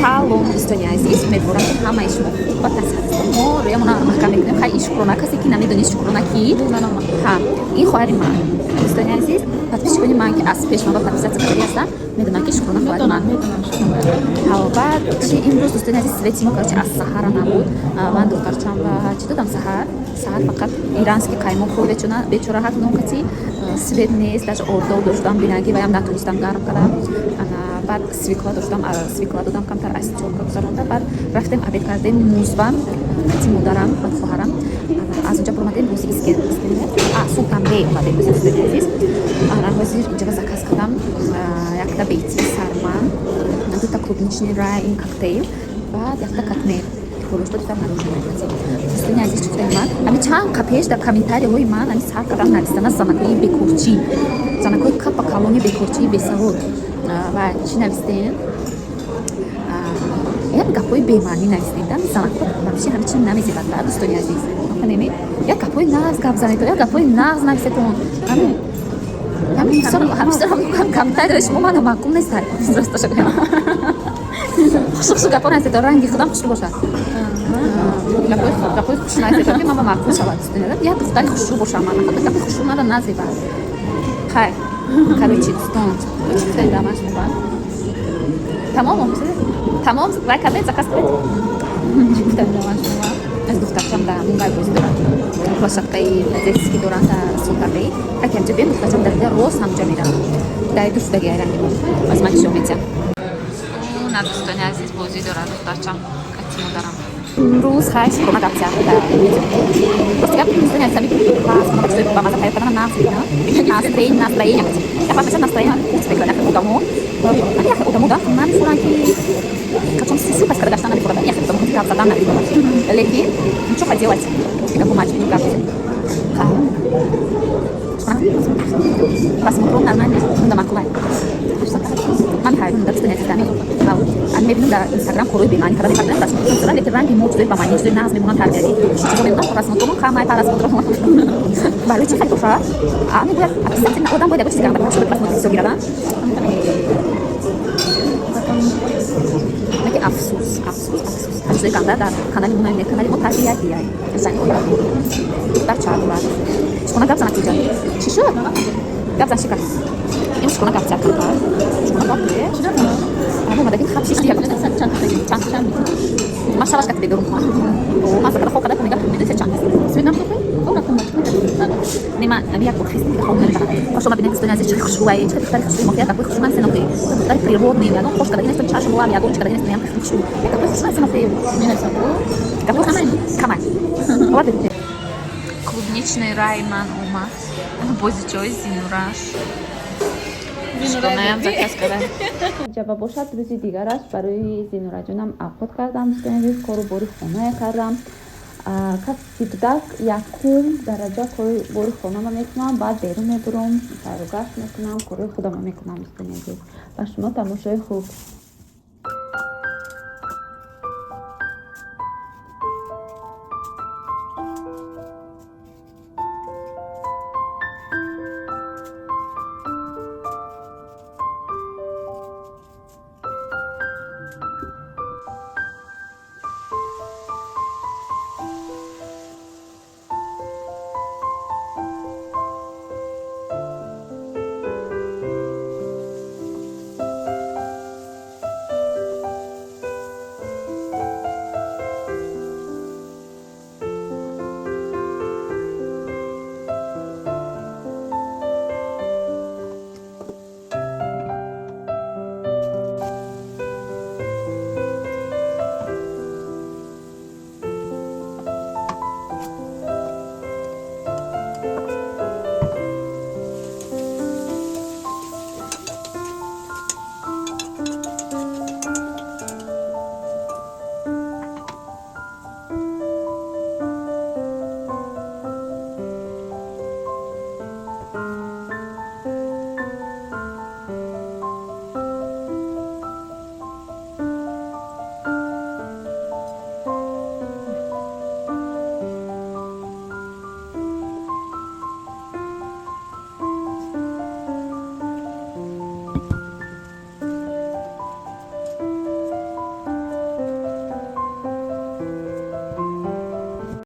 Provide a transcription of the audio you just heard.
салом дӯстони азиз, умедворам ки ҳамаи шумо хуб ва тассассумо роямона маҳкам мекунем. Хай шукрона касе ки намедонӣ шукрона ки ҳа ин хоҳари ман дӯстони азиз, подписчикони ман ки аз пешнава подписатсия карда ҳастанд медонанд ки шукрона хоҳари ман. Баъд чи имрӯз дӯстони азиз свети мо короче аз саҳара набуд. Ман духтарчам ва чӣ додам саҳар фақат иранский қаймоқро бечора ҳак нокати свет нест, даже ордов доштам бинаги ваям натонистам гарм кардам. Баъд свекла доштам, свекла додам камтар аз чокро гузаронда. Баъд рафтем обед кардем музва ти модарам ва хоҳарам. аз онҷа буромадем бози искер субҳам меомадем дӯстони азиз. ҳозир инҷа заказ кардам якта бейти сарман, дута клубничный райм коктейл, баъд якта катмер болоштодита мороженое. дӯстони азиз чӣ ман ами чанд қапеш дар комментарияҳои ман ами сар кардам нависана занакҳои бекорчӣ, занакҳои капа калони бекорчии бесавод ва чӣ навистем як гапҳои бемаънӣ навистем. Дами занакҳо ҳамиши ҳамичи намезиданда дӯстони азиз. Як гапҳои нағз гап занед, як гапҳои нағз нависетон. Комментарияи шумо мана маъқул нест. Хушук гапҳо нависетон, ранги худам хушук бошад. Гапҳои хуш нависетон ки ман маъқул шавад. Як духтари хушрӯ бошам, ман гапи хушрӯ мара назебад. Хай короче дӯстон чӣ гуфтем дамаш мебад тамом вай кардед заказ кардед чӣ гуфтем дамаш мебад аз духтарчам дар мумбай бозӣ дорад площадкаи детский доранд дар султанбей как янҷа бем духтарчам дар рост ҳамҷа мерам дар дӯстдаги айранги мо аз ман нишон медиҳам. На дӯстони азиз бозӣ дорад духтарчам кати модарам имрӯз хай шукрона гапза дар просто гапи дӯстони азизам ба маза тайёр карданам настроение я памятаю настроение успеха яхе одамо яхе одамо да намефуранд ки качон супас карда гаштан намефуранд яхе одамо гап задан намефуранд лекин ничего поделать гапо маҷбур гап просмотром нормально да маъқулай ман ҳайвон дар дӯстони азизам ан мебинам дар инстаграм корои бемаъни карда мекардам просмотром шуда лекин ранги мо ҷудои ба маъни ҷудои нағз мемонанд тарбияӣ чиро мемонанд просмотром хамаи просмотром барои чӣ хеле хоша мегӯяд обязательно одам бояд ягон чизи гиранда шуда просмотр ҳисоб гирада леки афсус ҳамчиzoи ганда дар канали мо намед канали мо тарбия диай зани ояд дар чаъбад шукона гап зана киҷа чӣ шуд гап зан шикар ин шукона гап зан кар шукона гап де омадагин хаб шиш дия чанд ман шаваш кати бедорум ман закада хокада кунега медони чанд свинам нема ами як бор хистем ки хом намедана хош омад бинед дӯстони азиз чӣ хушрӯвае чӣ духтари хушрӯи мо ки як гапҳои хушрӯ нависен охи духтари природни ягон хош кардагин естам чашм лам ягон чӣ кардагин естам ягон хушрӯ як гапҳои хушрӯ нависен охи менависам гапҳои камай авад бедид клубничный рай ман омад бозичаҳои зинураш шуконаям заказ кардам ҷаба бошад рӯзи дигараш барои зинураҷонам авқот кардам дӯстони азиз кору бори хона кардам кас 17 дараҷа кори бори хонаро мекунам баъд берун мебурам сайру гашт мекунам кори худам мекунам дӯстони азиз ва шумо тамошои хуб.